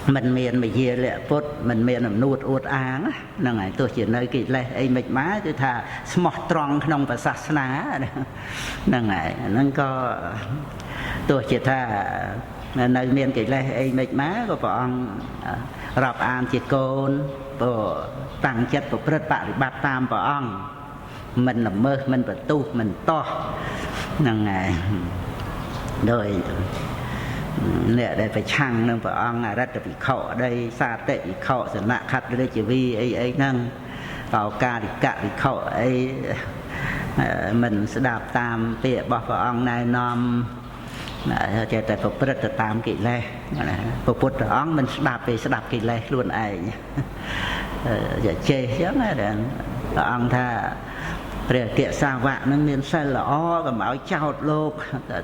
mình miền mà về lệ phốt mình miền làm nuốt uất áng là ngày tôi chỉ nơi kỹ lệ ấy mệt má tôi thà smart strong trong và sát ná là ngày nó có tôi chỉ thà nơi miền kỹ lệ ấy mệt má của bọn rập an chỉ côn bộ tăng chất của rất bạn bát tam bọn mình làm mơ mình phải tu mình to là ngày rồi nè đây phải chăng nâng vợ ông là rất là bị khổ đây xa tệ bị khổ rồi nạ khát đây chỉ vì ấy nâng vào ca thì cạ bị khổ ấy mình sẽ đạp tam tịa bỏ vợ ông này nòm chạy tại phục rất là tam kỹ lê phục bút ông mình sẽ đạp kỹ lê luôn ấy giờ chê chứ vợ ông tha rồi kệ xa vạ nâng miền sân là o và máu chào lô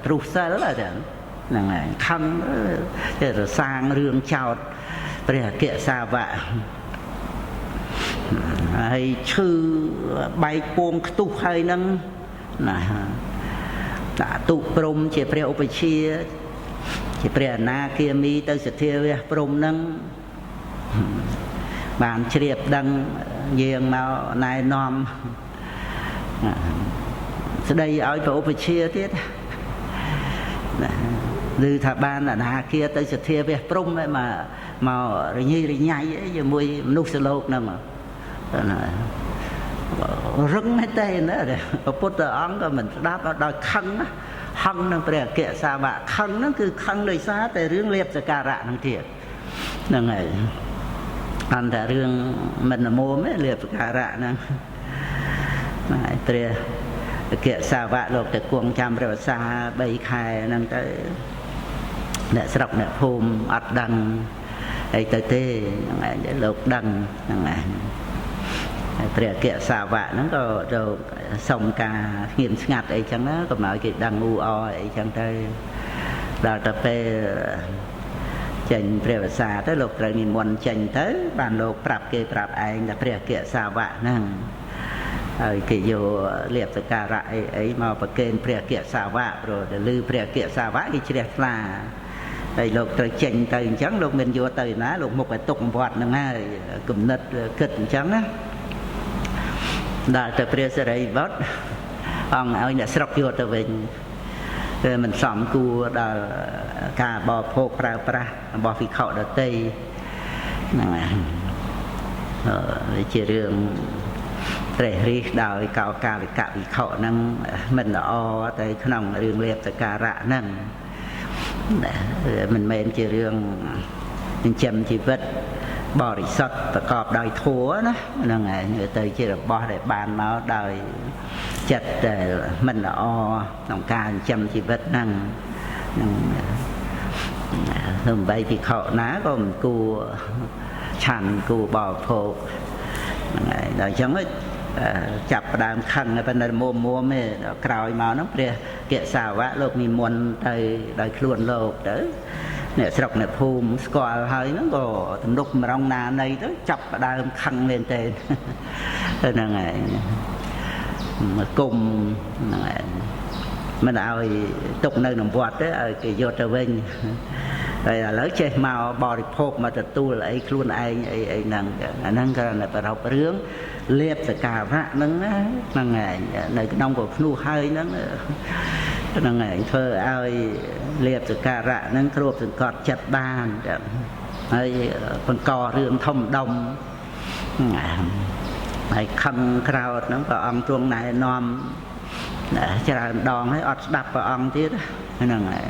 trục sân là là ngày khăn rồi sang rương chào rồi kệ xa vạ hay chư bay cuồng tu hay nâng là đã tụ prom chỉ pre opechia chỉ pre na kia mi tới sự thiêu prom nâng bàn triệp đăng giềng màu này nom đây ở chỗ opechia tiết từ thà ban là na kia tới sự thiêu về prom ấy mà màu như nhảy ấy giờ mùi nút sờ lột nè mà rất mấy tên đó rồi bút ống của mình đáp đòi khăn á khăn nó phải kệ xa bạ khăn nó cứ khăn đời xa tại riêng liệp cho cả rạ năng thiệt là ngày anh ta riêng mình là mua mấy liệp cho cả rạ năng này phải kệ xa bạ lột từ cuồng trăm rồi xa bay khai năng tới để sọc để phùm ắt đằng ấy tới tê ngày để lột đằng ngày phải kệ xa vạ nó có rồi sông ca nghiền ngặt ấy chẳng nó có nói cái đằng u o ấy chẳng tới đào tập về chành phải xa tới lục rồi nhìn muốn chành tới bàn lục prap kê prap anh là phải kệ xa vạ năng cái vô liệp tất cả lại ấy mà phải kê phải kệ xa vạ rồi để lư phải kệ xa vạ thì chỉ đẹp là đây lục rồi chành tới chẳng lục mình vô tới ná lục một cái tục vọt năng ngay cụm nứt kịch chẳng á đã từ phía dưới đây vớt ông ấy đã sọc vô từ mình rồi mình xóm cua đã cả bò phô pra bò phi khẩu đã tây chỉ riêng để ri đào cao cao để cả bị khẩu năng mình đã o tới khung riêng liệp tới cả rạ năng mình men chỉ riêng chấm chỉ vật bò đi sọt và cọp đòi thua đó là ngày người tới chỉ là bò để bàn máu đòi chặt để mình là o lòng ca chăm chỉ vật năng hôm bay thì khẩu ná còn cua chăn cua bò phô đòi chẳng ấy chập đàm khăn bên đây mua mê cào máu nó kia kệ xào vã lục mình muốn tới đòi luôn lục đấy nè sọc nè phùm squal hơi nó có tụm đục mà trong nà này đó chọc ở đây khăn lên tên thế là ngày mà cùng mình ao tục nơi nằm vọt đấy cái vô trở về đây là lấy chơi màu bò đi phộp mà thật tu lại luôn ai năng cái là phải học rướng liệp tất cả vạ nâng ngày này cái đông của nu hơi nó là ngày thơ ai liệp từ cà rạ nâng cột từ cọt chặt bàn hay con cò rương thông đông hay khăn crowd nó có ông chuông này nom cho là đòn hay ọt đập vào ông tiết là ngày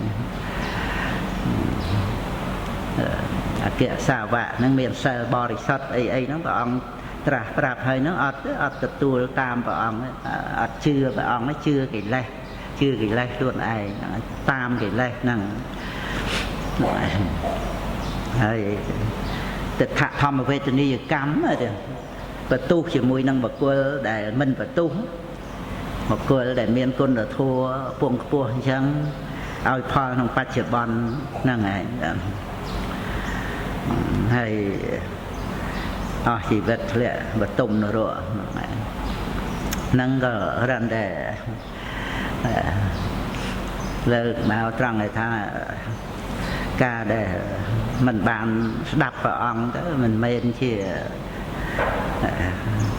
kệ xà vạ nâng miền sờ bò đi sọt ấy nó có ông trạp hơi nó ọt tu tam vào ông ọt chưa vào ông nó chưa cái này chưa cái lệ luôn ai tam cái lệ năng hay tịch hạ thom mà về từ đi cắm rồi và tu chỉ mùi năng bậc cô để mình phải tu một cô để miền côn là thua buông chẳng ao pha trong phát triển bon năng này hay chỉ vật lệ vật tùng nó rồi năng có răn để lời bảo trăng này tha ការដែលមិនបានស្ដាប់ព្រះអង្គទៅមិនមែនជា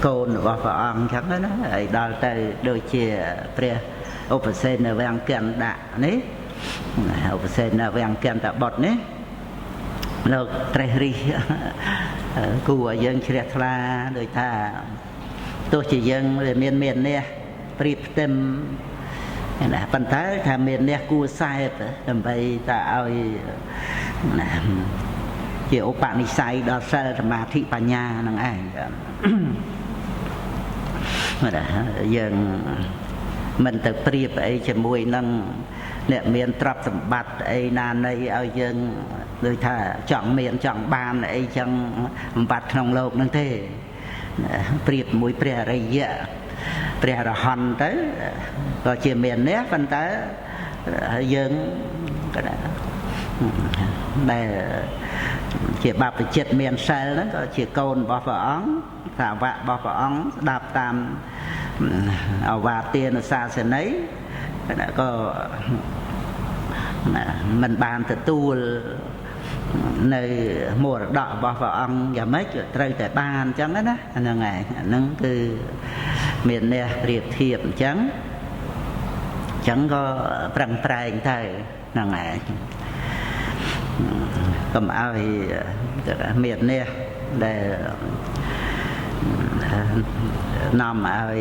កូនរបស់ព្រះអង្គចឹងណាហើយដល់ទៅដូចជាព្រះឧបសេនវាំងកណ្ដៈនេះឧបសេនវាំងកណ្ដបុត្រនេះលោកត្រេះរិះគួរឲ្យយើងជ្រះថ្លាដូចថាទោះជាយើងមាននេះព្រៀបផ្ទឹមណាប៉ុន្តែថាមានអ្នកគួរសែបដើម្បីតែឲ្យជាឧបនិស្ស័យដល់សិលសមាធិបញ្ញានឹងឯងយើងមិនទៅព្រៀបអីជាមួយនឹងអ្នកមានទ្រព្យសម្បត្តិអីណានៃឲ្យយើងដូចថាចង់មានចង់បានអីចឹងបំបត្តិក្នុងโลกហ្នឹងទេព្រៀបមួយព្រះអរិយៈព្រះអរហន្តទៅក៏ជាមាននេះប៉ុន្តែយើងក៏ដែលជាបព្វជិតមានសិលហ្នឹងក៏ជាកូនរបស់ព្រះអង្គសាវករបស់ព្រះអង្គស្ដាប់តាមអវាទានសាសន័យក៏មិនបានទទួលនៅមរតករបស់ព្រះអង្គយ៉ាងម៉េចត្រូវតែបានអញ្ចឹងណាហ្នឹងហើយហ្នឹងគឺមានអ្នកប្រៀបធៀបអញ្ចឹងក៏ប្រឹងប្រែងទៅហ្នឹងហើយកុំឲ្យមានអ្នកដែលនាំឲ្យ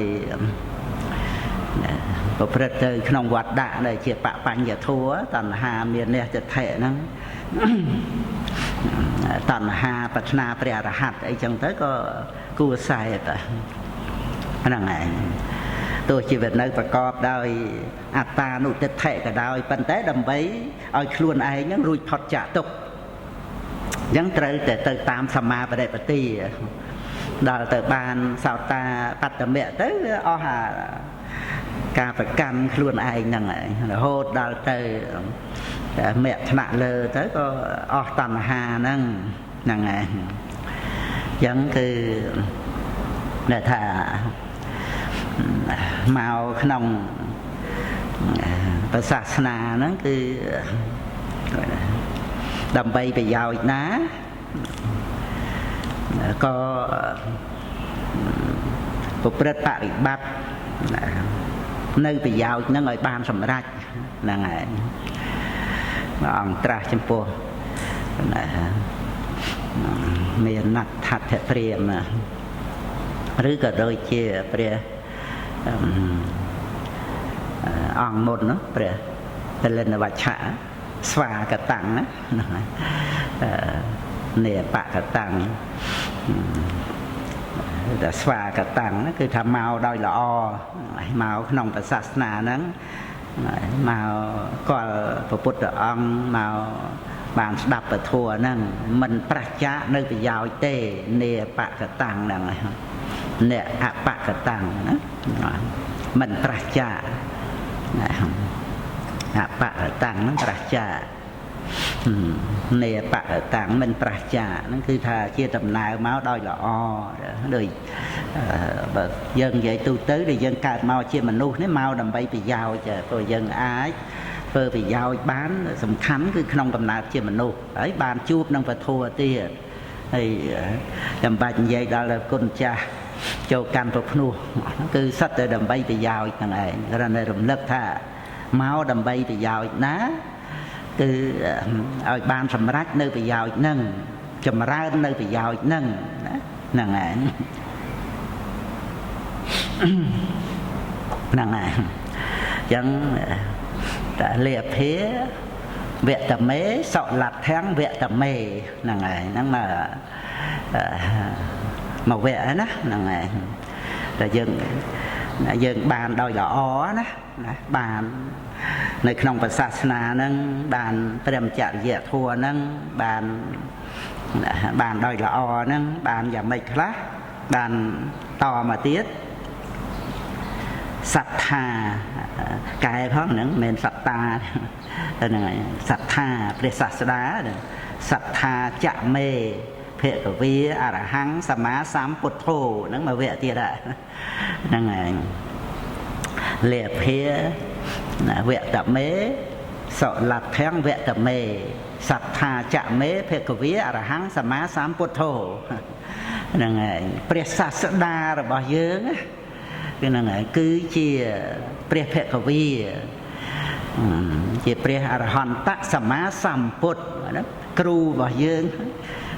ប្រព្រឹត្តទៅក្នុងវត្តដាក់ដែលជាបបញ្ញធัวតណ្ហាមានអ្នកទិដ្ឋិហ្នឹងតណ្ហាប្រាថ្នាព្រះអរហន្តអីចឹងទៅក៏គួរសែបហ្នឹងឯងទោះជីវិតនៅប្រកបដោយអត្តានុទិដ្ឋិក៏ដោយប៉ុន្តែដើម្បីឲ្យខ្លួនឯងហ្នឹងរួចផុតចាកទុក្ខអញ្ចឹងត្រូវតែទៅតាមសម្មាបដិបទាដល់ទៅបានសោតាបត្តមៈទៅអស់អាការប្រកាន់ខ្លួនឯងហ្នឹងឯងរហូតដល់ទៅមគ្គថ្នាក់លើទៅក៏អស់តណ្ហាហ្នឹងហ្នឹងឯងអញ្ចឹងគឺដែលថាមកក្នុងព្រះសាសនាហ្នឹងគឺដើម្បីប្រយោជន៍ណាក៏ប្រព្រឹត្តបរិបត្តិនៅប្រយោជន៍ហ្នឹងឲ្យបានសម្រេចហ្នឹងហើយព្រះអង្គត្រាស់ចំពោះមានណដ្ឋដ្ឋព្រាមឬក៏ដូចជាព្រះអង្គមុនព្រះទិលិនវច្ឆៈស្វាកតាំងណានេបកតាំងតែស្វាកតាំងគឺថាមកដោយល្អមកក្នុងសាសនាហ្នឹងមកគាល់ព្រះពុទ្ធអង្គមកបានស្ដាប់ពធហ្នឹងមិនប្រឆាចនៅប្រយោជន៍ទេនេបកតាំងហ្នឹងអ្នកអបកតាំងណាមិនប្រឆាចអបកតាំងហ្នឹងប្រឆាចនេបកតាំងមិនប្រឆាចហ្នឹងគឺថាជាដំណើរមកដោយល្អដូចបើយើងនិយាយទូទៅដែលយើងកើតមកជាមនុស្សនេះមកដើម្បីប្រយោជន៍ព្រោះយើងអាចធ្វើប្រយោជន៍បានសំខាន់គឺក្នុងកំណើតជាមនុស្សហើយបានជួបនឹងពធទៀតហើយចាំបាច់និយាយដល់គុណចាស់ចូលកាន់ប្រភ្នោះគឺសិតតែដើម្បីប្រយោជន៍ហ្នឹងឯងគ្រាន់តែរំលឹកថាមកដើម្បីប្រយោជន៍ណាគឺឲ្យបានសម្រេចនៅប្រយោជន៍ហ្នឹងចម្រើននៅប្រយោជន៍ហ្នឹងហ្នឹងឯងហ្នឹងហើយអញ្ចឹងតលេភាវតមេសលដ្ឋាំងវតមេហ្នឹងហើយហ្នឹងមកវៈណាហ្នឹងហើយតែយើងបានដោយល្អណាបាននៅក្នុងព្រះសាសនាហ្នឹងបានព្រមចរិយធម៌ហ្នឹងបានដោយល្អហ្នឹងបានយ៉ាងម៉េចខ្លះបានតមកទៀតសត្ថាកែផងហ្នឹងមិនមែនសត្តាហ្នឹងហើយសត្ថាព្រះសាស្តាសត្ថាចមេភគវីអរហង្គសម្មាសម្ពុទ្ធោហ្នឹងមកវគ្គទៀតហ្នឹងហើយលេភាវតមេសលដ្ឋាំងវតមេ សត្ថាចមេភគវាអរហង្គសម្មាសម្ពុទ្ធោហ្នឹងហើយព្រះសាស្តារបស់យើងគឺហ្នឹងហើយគឺជាព្រះភគវាជាព្រះអរហន្តសម្មាសម្ពុទ្ធណាគ្រូរបស់យើង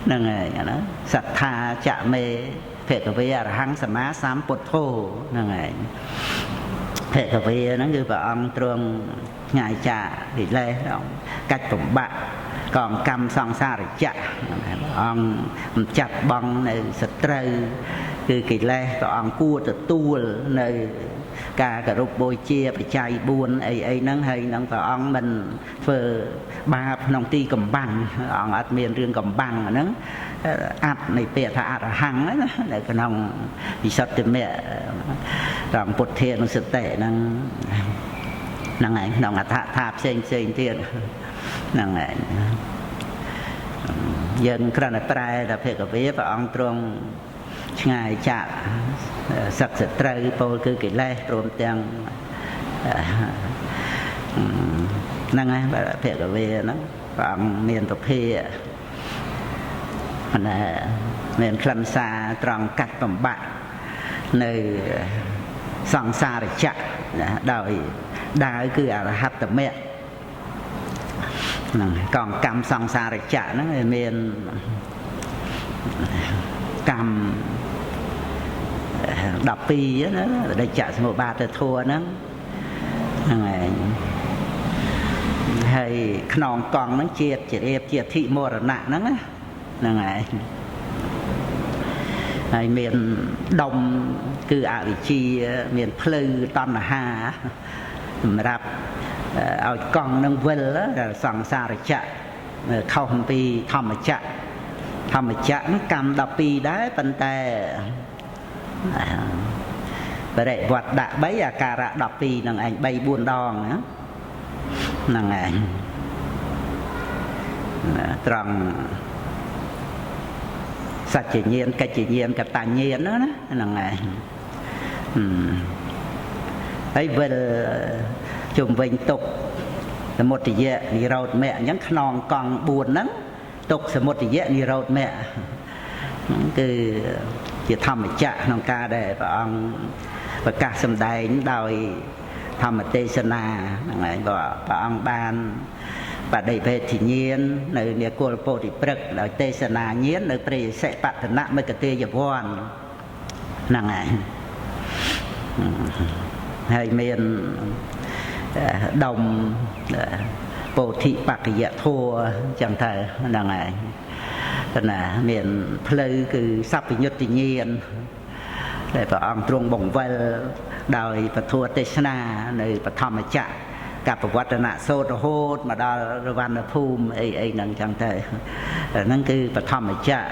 ហ្នឹងហើយណាសត្ថាចមេភគវាអរហង្គសម្មាសម្ពុទ្ធោហ្នឹងហើយភគវាហ្នឹងគឺព្រះអង្គទ្រង់ឆ្ងាយចាកកិលេសកាច់បំបាក់កងកម្មសង្សារចៈព្រះអង្គមិនចាត់បង់នៅសត្រូវគឺកិលេសព្រះអង្គគួរទទួលនៅការគោរពបូជាបច្ច័យ4អីហ្នឹងហើយនឹងព្រះអង្គមិនធ្វើបាបក្នុងទីកំបាំងអង្គអត់មានរឿងកំបាំងហ្នឹងអត្តនៃពាក្យថាអរហង្គណានៅក្នុងវិសុទ្ធិមគ្គតាមពុទ្ធានុសតិហ្នឹងហ្នឹងឯងក្នុងអត្ថថាផ្សេងទៀតហ្នឹងឯងយើងគ្រាន់តែប្រែថាភគវាព្រះអង្គទ្រង់ឆ្ងាយចាកសក្តិត្រូវពោលគឺកិលេសព្រមទាំងហ្នឹងហើយភគវាហ្នឹងព្រះអង្គមានពភាណាមានខ្លឹមសារត្រង់កាត់បំបាក់នៅសង្សារចក្រណាដោយដើរគឺអរហត្តមគ្គហ្នឹងកងកម្មសង្សារចក្រហ្នឹងមានកម្ម12ណាបដិច្ចសមុបាទធัวហ្នឹងហ្នឹងហើយខ្នងកង់ហ្នឹងជាតិជារៀបជាធិមរណៈហ្នឹងហ្នឹងហើយមានដុំគឺអវិជ្ជាមានភ្លឺតណ្ហាសម្រាប់ឲ្យកង់នឹងវិលសង្សារចក្រខុសពីធម្មចក្កម្មកម្ម12ដែរប៉ុន្តែបរិវត្តដាក់3អាការៈ12នឹងឯង3 4ដងហ្នឹងឯងត្រង់សច្ចញ្ញាណកិច្ចញ្ញាណកតញ្ញណាហ្នឹងឯងហើយវិលជុំវិញទុកសមុទយៈនិរោធមគ្គអញ្ចឹងខ្នងកង់4ហ្នឹងទុកសមុទយៈនិរោធមគ្គហ្នឹងគឺជាធម្មចក្រក្នុងការដែលព្រះអង្គប្រកាសសម្ដែងដោយធម្មទេសនាហ្នឹងហើយព្រះអង្គបានបដិវេទញ្ញាណនៅនាគលពោធិព្រឹក្សដោយទេសនាញាណនៅព្រះសិបតនមិគតិយវ័នហ្នឹងហើយហើយមានដុំពោធិបក្ខយធัวចឹងទៅហ្នឹងហើយណាមានផ្លូវគឺសัพពញុត្តញ្ញាណដែលព្រះអង្គទ្រង់បង្វិលដោយពធទេសនានៅបឋមចក្រកបវត្តនសូត្ររហូតមកដល់រវណ្ណភូមិអីហ្នឹងចឹងទៅហ្នឹងគឺបឋមចក្រ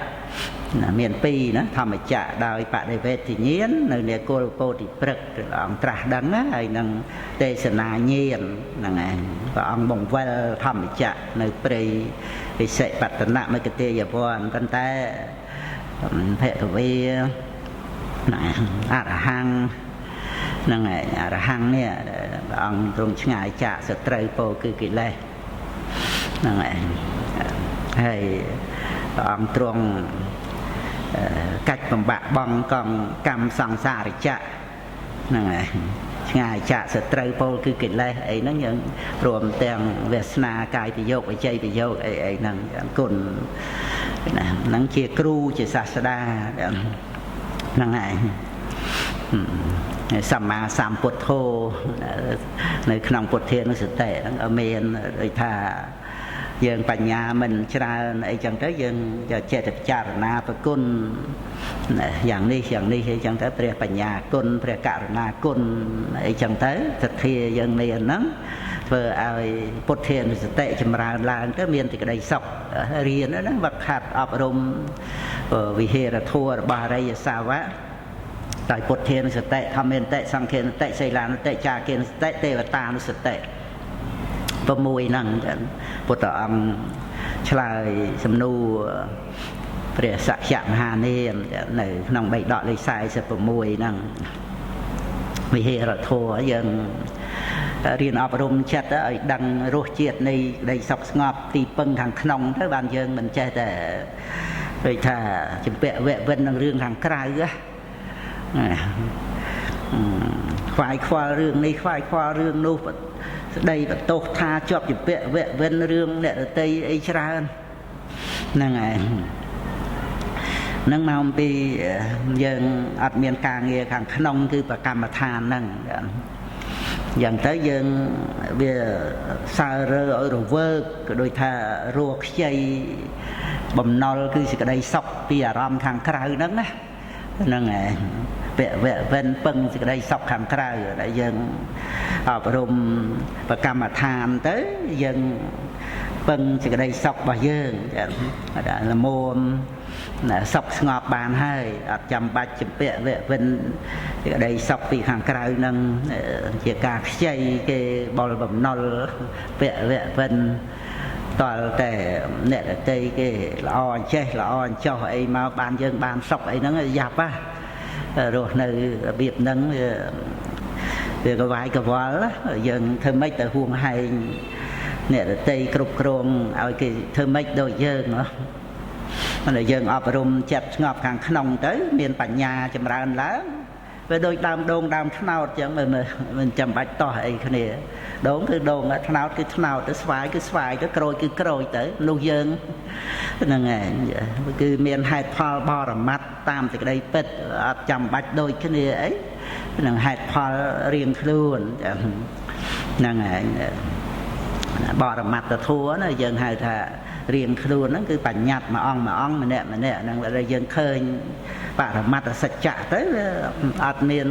មាន2ណាធម្មចក្រដោយបដិវេទញ្ញាណនៅនាគលពោធិព្រឹក្សព្រះអង្គត្រាស់ដឹងណាហើយនឹងទេសនាញាណហ្នឹងឯងព្រះអង្គបង្វិលធម្មចក្រនៅព្រៃវិសិបតនមិគតិយវ័នប៉ុន្តែភគវាអរហង្គហ្នឹងឯងអរហង្គនេះព្រះអង្គទ្រង់ឆ្ងាយចាកសត្រូវពោគឺកិលេសហ្នឹងឯងហើយព្រះអង្គទ្រង់កាច់បំបាក់បងកងកម្មសង្សារចក្រហ្នឹងឯងឆ្ងាយចាកសត្រូវពោគឺកិលេសអីហ្នឹងយើងរួមទាំងវាសនាកាយប្រយោគវិជ័យប្រយោគអីហ្នឹងគុណណាហ្នឹងជាគ្រូជាសាស្តាហ្នឹងឯងសម្មាសម្ពុទ្ធោនៅក្នុងពុទ្ធានុសតិហ្នឹងមានដូចថាយើងបញ្ញាមិនច្រើនអីចឹងទៅយើងចេះតែពិចារណាប្រគុណយ៉ាងនេះអីចឹងទៅព្រះបញ្ញាគុណព្រះករុណាគុណអីចឹងទៅសទ្ធាយើងមានហ្នឹងធ្វើឲ្យពុទ្ធានុសតិចម្រើនឡើងទៅមានសេចក្តីសុខរៀនហ្នឹងវឹកហាត់អប់រំវិហេរធម៌របស់អរិយសាវកដោយពុទ្ធានុសតិធម្មានុសតិសង្ឃានុសតិសីលានុសតិចាគានុសតិទេវតានុសតិ6ហ្នឹងពុទ្ធអង្គឆ្លើយសំណួរព្រះសក្យមហានាមនៅក្នុងបៃដកលេខ46ហ្នឹងវិហេរធម៌យើង រៀនអប់រំចិត្តឲ្យដឹងរសជាតិនៃដីសុខស្ងប់ទីពឹងខាងក្នុងទៅបានយើងមិនចេះតែដូចថាជំពាក់វៈវិននឹងរឿងខាងក្រៅខ្វាយខ្វល់រឿងនេះខ្វាយខ្វល់រឿងនោះស្ដីបន្ទោសថាជាប់ជំពាក់វៈវិនរឿងអ្នកដទៃអីច្រើនហ្នឹងហើយនឹងមកអំពីយើងអត់មានការងារខាងក្នុងគឺប្រកម្មដ្ឋានហ្នឹងយ៉ាងទៅយើងវាសើរើឲ្យរវើកក៏ដូចថារੂខ្ចីបំណុលគឺសេចក្តីសុខពីអារម្មណ៍ខាងក្រៅហ្នឹងណាហ្នឹងហើយពាក់វៈវិនពឹងសេចក្តីសុខខាងក្រៅដែលយើងអប់រំប្រកម្មដ្ឋានទៅយើងពឹងសេចក្តីសុខរបស់យើងល្មមសុខស្ងប់បានហើយអត់ចាំបាច់ជំពាក់វៈវិនសេចក្តីសុខពីខាងក្រៅនឹងជាការខ្ចីគេបលបំណុលពាក់វៈវិនតលតែអ្នកដទៃគេល្អអញ្ចេះល្អអញ្ចោះអីមកបានយើងបានសុខអីហ្នឹងយ៉ាប់រស់នៅរបៀបហ្នឹងវាកវាយកវល់យើងធ្វើម៉េចទៅហួងហែងអ្នកដទៃគ្រប់គ្រងឲ្យគេធ្វើម៉េចដូចយើងតែយើងអប់រំចិត្តស្ងប់ខាងក្នុងទៅមានបញ្ញាចម្រើនឡើងវាដូចដើមដូងដើមត្នោតចឹងមិនចាំបាច់តោះអីគ្នាដូងគឺដូងត្នោតគឺត្នោតទៅស្វាយគឺស្វាយទៅក្រូចគឺក្រូចទៅនោះយើងហ្នឹងហើយគឺមានហេតុផលបរមត្តតាមសេចក្តីពិតអត់ចាំបាច់ដូចគ្នាអីនឹងហេតុផលរៀងខ្លួនហ្នឹងហើយបរមត្តធัวណាយើងហៅថារៀងខ្លួនហ្នឹងគឺបញ្ញត្តិមួយអង្គម្នាក់ហ្នឹងដែលយើងឃើញបរមត្តសច្ចៈទៅអត់មាន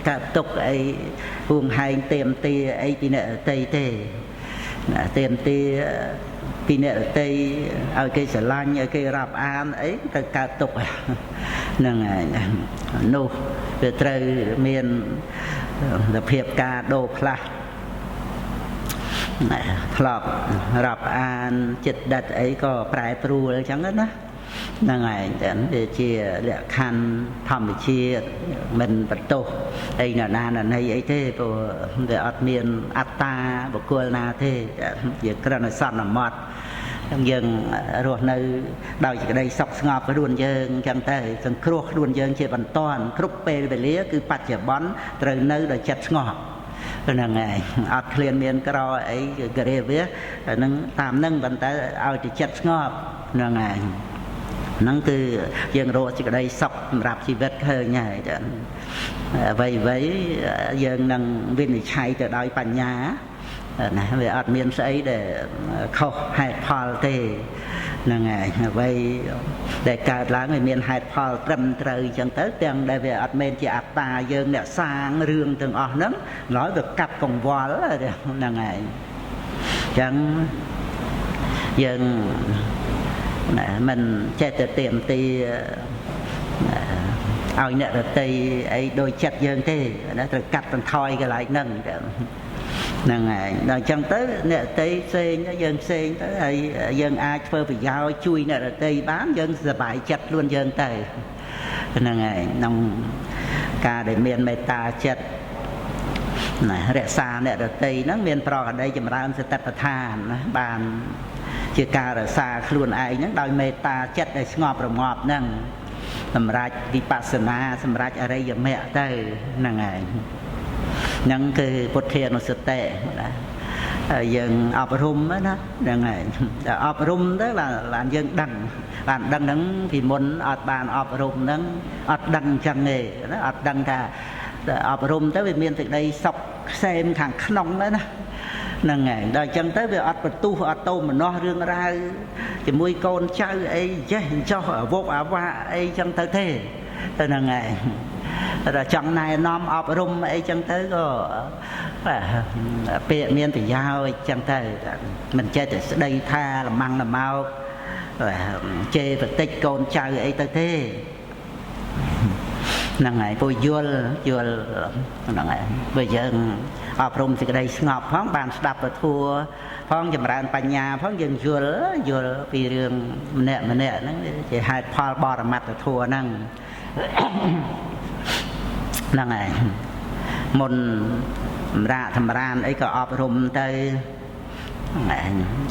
កើតទុកអីហួងហែងទៀមទាអីពីអ្នកដទៃទេទៀមទាពីអ្នកដទៃឲ្យគេស្រឡាញ់ឲ្យគេរាប់អានអីទៅកើតទុកហ្នឹងហើយនោះវាត្រូវមានភាពការដូរផ្លាស់ធ្លាប់រាប់អានចិត្តដិតអីក៏ប្រែប្រួលអញ្ចឹងណាហ្នឹងហើយវាជាលក្ខខណ្ឌធម្មជាតិមិនបន្ទោសអីណាណីអីទេព្រោះវាអត់មានអត្តាបុគ្គលណាទេវាគ្រាន់តែសន្មត់យើងរស់នៅដោយសេចក្តីសុខស្ងប់ខ្លួនយើងអញ្ចឹងទៅសង្គ្រោះខ្លួនយើងជាបន្តគ្រប់ពេលវេលាគឺបច្ចុប្បន្នត្រូវនៅដោយចិត្តស្ងប់ហ្នឹងហើយអត់ឃ្លានមានក្រអីគឺរាវាហ្នឹងតាមហ្នឹងប៉ុន្តែឲ្យតែចិត្តស្ងប់ហ្នឹងហើយហ្នឹងគឺយើងរកសេចក្តីសុខសម្រាប់ជីវិតឃើញហើយចា៎អ្វីយើងនឹងវិនិច្ឆ័យទៅដោយបញ្ញាណាវាអត់មានស្អីដែលខុសហេតុផលទេហ្នឹងហើយអ្វីដែលកើតឡើងវាមានហេតុផលត្រឹមត្រូវអញ្ចឹងទៅទាំងដែលវាអត់មែនជាអត្តាយើងអ្នកសាងរឿងទាំងអស់ហ្នឹងឡើយវាកាត់កង្វល់ហ្នឹងហើយអញ្ចឹងយើងមិនចេះតែទៀមទាឲ្យអ្នកដទៃអីដូចចិត្តយើងទេណាត្រូវកាត់បន្ថយកន្លែងហ្នឹងហ្នឹងហើយដល់អញ្ចឹងទៅអ្នកដទៃផ្សេងយើងផ្សេងទៅហើយយើងអាចធ្វើប្រយោជន៍ជួយអ្នកដទៃបានយើងសប្បាយចិត្តខ្លួនយើងទៅហ្នឹងហើយក្នុងការដែលមានមេត្តាចិត្តណារក្សាអ្នកដទៃហ្នឹងមានប្រកដីចម្រើនសតិប្បដ្ឋានណាបានជាការរក្សាខ្លួនឯងហ្នឹងដោយមេត្តាចិត្តដែលស្ងប់រងាប់ហ្នឹងសម្រាប់វិបស្សនាសម្រាប់អរិយមគ្គទៅហ្នឹងហើយហ្នឹងគឺពុទ្ធានុសតិណាយើងអប់រំណាហ្នឹងហើយតែអប់រំទៅបានយើងដឹងហ្នឹងពីមុនអត់បានអប់រំហ្នឹងអត់ដឹងអញ្ចឹងទេណាអត់ដឹងថាអប់រំទៅវាមានសេចក្តីសុខខ្សែមខាងក្នុងណាហ្នឹងហើយដល់អញ្ចឹងទៅវាអត់បន្ទុះអត់តោមនោះរឿងរ៉ាវជាមួយកូនចៅអីចេះចោះអវកអាវាអីចឹងទៅទេទៅហ្នឹងហើយតែចង់ណែនាំអប់រំអីចឹងទៅក៏ពាក្យមានប្រយោជន៍ចឹងទៅមិនចេះតែស្ដីថាលម៉ាំងលម៉ោកជេរបន្តិចកូនចៅអីទៅទេហ្នឹងហើយពួកយល់ហ្នឹងហើយបើយើងអប់រំសេចក្តីស្ងប់ផងបានស្ដាប់ពធัวផងចម្រើនបញ្ញាផងយើងយល់ពីរឿងម្នាក់ហ្នឹងជាហេតុផលបរមត្តធัวហ្នឹងហ្នឹងហើយមុន ra thầm ran ấy có ọp rùm tới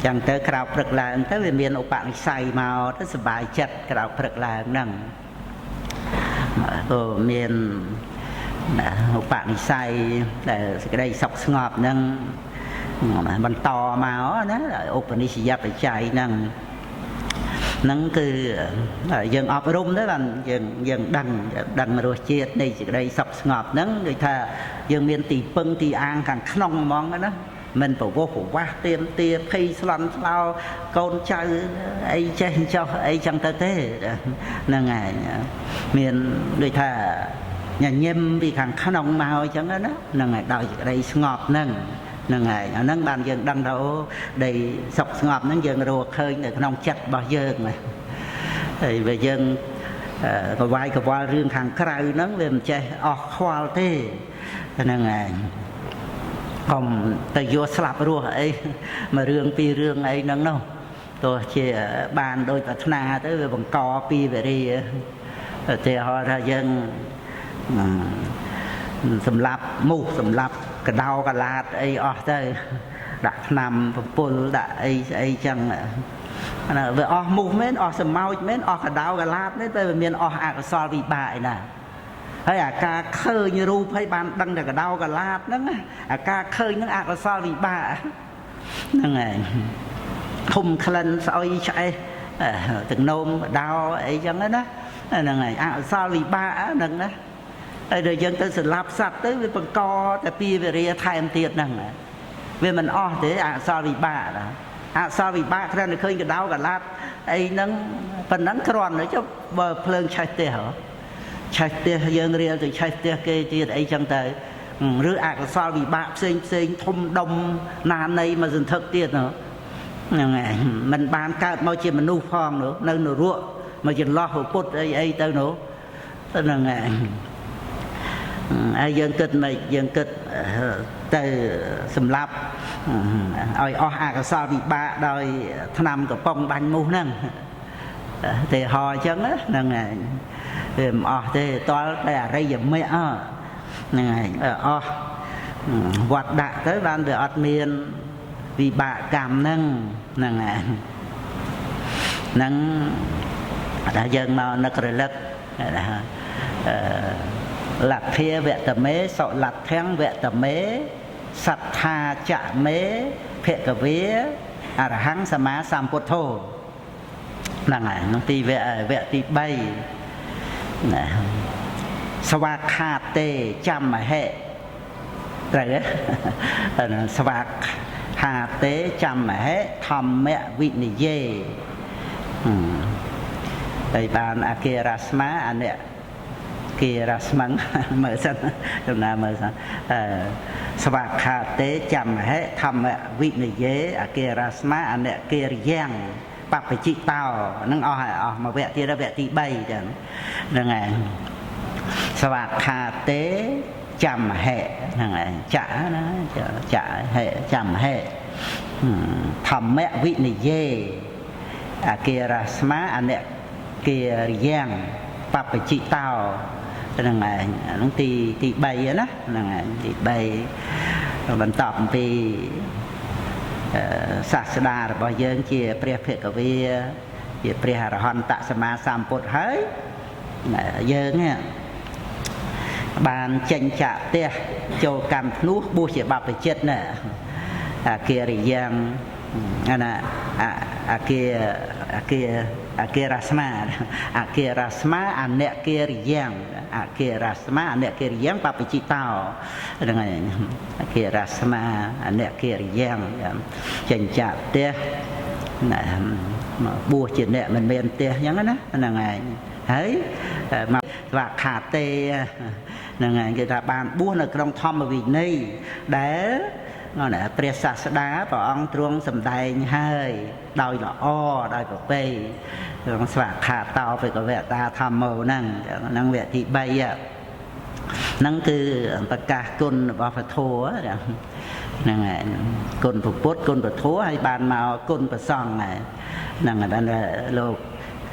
chẳng tới khảo phật là tới về miền ốc bạn say màu tới bài chất khảo phật là nâng ở miền ốc bạn say để cái đây sọc ngọt nâng mình to màu đó là ốc bạn đi dập để chạy nâng nâng cứ dần ọp rùm đó là dần đằng rồi chết này chỉ đây sọc ngọt nâng người ta dần miền tì pưng tì an càng nông mong đó mình phải vô phủ quá tiêm khi săn lao con trai ấy chơi cho ấy chẳng tới thế là ngày miền người ta nhà nhâm vì càng khá nông màu chẳng đó là ngày đòi đây ngọt nâng là ngày nâng bàn dân đăng đâu đầy sọc ngọt nâng dân ruột khơi để nông chặt bao giờ này thì về dân có vai có vai riêng hàng cày nâng về chơi khoa thế là ngày còn tại vô slap rùa ấy mà rương pi rương ấy nâng đâu tôi chỉ bàn đôi tật na tới về bằng co pi về đi thì họ ra dân sầm lạp mù sầm lạp cái đau cái lạt ấy ở đây đặt nằm pol đã ấy chẳng về ở mù mến ở sầm mau mến ở cái đau cái lạt đấy tới miền ở cái so bị bại nè hay ca khơi như ru hay ban đăng được cái đau cái lạt đó ca khơi nó cái sao bị bạ này không khăn soi chạy từng nôm đau ấy chẳng đó là ngày sao bị bạ đừng đó rồi dân tới sự lạp sạch tới với bằng co tại pi về ria thay em tiệt đừng vì mình thế sao bị bạ đó sao bị bạ ra được khơi cái đau cái lạt ấy nâng phần nắng tròn nữa chứ bờ phơi chạy tè chạy tè dân ria từ chạy tè kê tiệt ấy chẳng tới rứa sao bị bạ xinh thôm đông nàn này mà dừng thực tiệt nữa mình bán cao mau chỉ mình nu phong nữa nơi nửa ruộng mà chỉ lo hộp bút ấy tới nữa tức là ngày ai dân kịch này dân kịch từ sầm lạp oi sao bị bạ đòi năm của bông bánh mu nâng thì họ chẳng á là ngày thì to đây là đây giờ mẹ này vọt đạ tới ban về ọt miền vì bạ cảm nâng này nâng đã dân mà nó cười lật lạt thia vẹt tầm mế sọ lạt thang vẹt tầm mế sạch thà chạ mế phệ cả vía hăng sa má sam pốt thô là ngày nó ti vẹt ti bay sva kha tê chăm mà hệ rồi sva kha tê chăm mà hệ thầm mẹ vị nị dê đây bàn akirasma anh nè kirasmang mở sân hôm nay mở sân sva kha tê chăm mà hệ thầm mẹ vị nị dê akirasma anh nè kiryang bạc phải chị tao nâng mà vẽ thì ra vẽ thì bay chẳng là ngày sva kha tế chăm hệ là ngày chả hệ chăm hệ thầm mẹ vị này dê akirasma anh nè kia giang bạc phải chị tao là ngày nó thì bay á là ngày thì bay vẫn tập thì sát đà bao giờ chia pre phệ cả về chia pre hà hòn tạ sama sam put hơi giờ nghe bàn tranh chạ tia cho cầm nút bua chỉ bạc để chết nè kia thì giang kia rasma kia rasma anh nè kia giang kia rasma anh nè kia giang bạc để chị tao dengan kia rasma anh nè kia giang tranh chạ tia mà bua chỉ nè mình men tia nhắn đó là ngày ấy mà và khả tê là ngày người ta bàn bua là trong thom mà vì này để nó là presa đá và ông truông sầm đầy hơi đòi là đòi của pe rồi và khả tao phải có vẻ ta tham màu năng vẻ thị bay năng từ tất cả côn và phải thô á này côn phục bút côn vật thố hay bàn màu côn vật song này năng là lô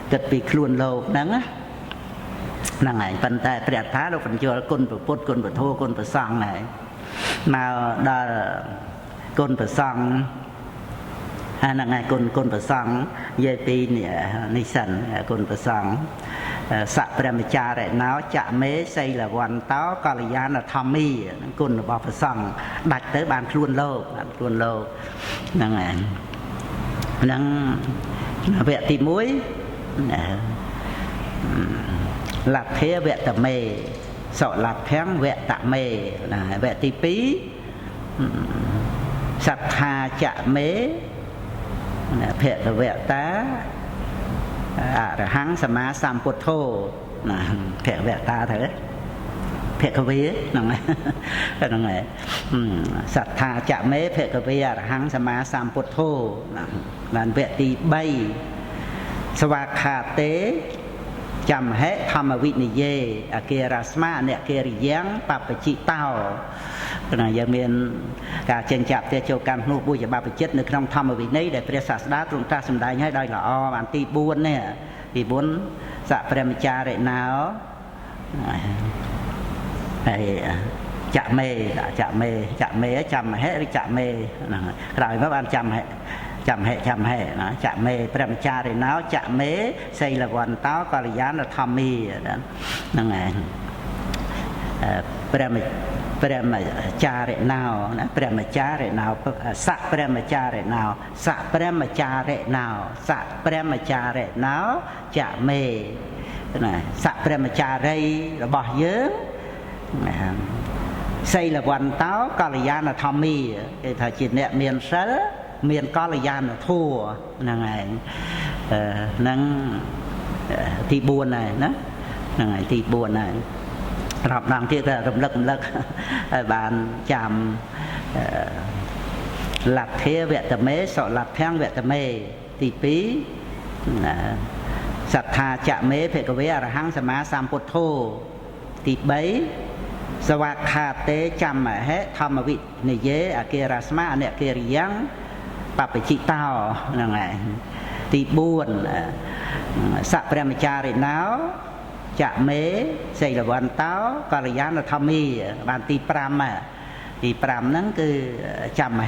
kịch bị khuôn lô nắng á năng này phần tay bẹt phá đâu phần chưa côn vật bút côn vật thô côn vật song này mà đa côn bờ sông là ngày côn bờ sông dây pi nị sần côn bờ sông sạ bèm cha rẻ náo chạm mế xây là hoàn táo có là giá là thom mi côn bờ sông đặt tới bàn luôn lâu là ngày năng vẹn tì muối lạp thế vẹn tà mê sọ lạp phén vẹn tạ mê vẹn tì pí sạch thà chạ mế phẹn là vẹn tá hăng sama sampotho phẹn vẹn ta thế phẹn cái vía là ngày sạch thà chạ mế phẹn cái vía hăng sama sampotho là vẹn tì bay sva khả tế chăm hết tham vị này dê kia rasma nè kia riang papa chị tao là giờ miền cả trên chạp theo châu cam nô bùi và ba phải chết nơi trong tham vị này đểព្រះសាស្តាទ្រង់ត្រាស់សម្ដែងឲ្យដោយល្អបានទី4នេះទី4សព្រះម្ចារិណោហើយចាក់មេចាំហេឬចាក់មេក្រោយមកបានចាំហេណាចាក់មេព្រះម្ចារិណោចាក់មេសីលវន្តោកល្យាណធម្មីហ្នឹងហើយព្រះមចារិណោណាព្រះមចារិណោសៈព្រះមចារិណោចាក់មេណាសៈព្រះមចារីរបស់យើងសីលវន្តោកល្យាណធម្មីគេថាជាអ្នកមានសិលមានកល្យាណធម៌ហ្នឹងហើយហ្នឹងទី4ហើយណាហ្នឹងហើយទី4ហើយរាប់ដងទៀតតែរំលឹកហើយបានចាំលទ្ធិវតមេសលទ្ធังវតមេទី2សត្ថាចមេភគវេអរហង្គសម្មាសម្ពុទ្ធោទី3សវខាតេចមហេធម្មវិនិយេអគារស្មាអនគារិយ៉ាងបបជិតោហ្នឹងហើយទី4សព្រះមចារិណោចាក់មេសីលវន្តោកល្យាណធម្មីបានទី5ហ្នឹងគឺចាំម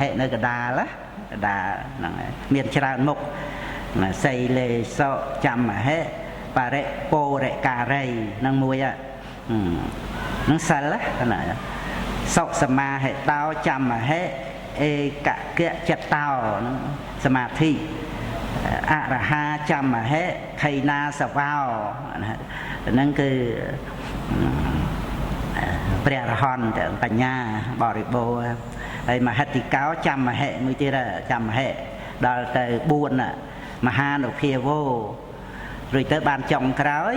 ហេនៅកដាលហ្នឹងហើយមានច្រើនមុខសីលេសោចាំមហេបរិពោរិការីហ្នឹងមួយហ្នឹងសិលណាសុសមាហេតោចាំមហេเอกกะจิตตោសមាធិអរហាចាំមហេខៃណាសវោហ្នឹងគឺព្រះរហន្តបញ្ញាបរិបូរណ៍ហើយមហិតិកោចាំមហេមួយទៀតចាំមហេដល់ទៅ4មហានុភាវោរួចទៅបានចុងក្រោយ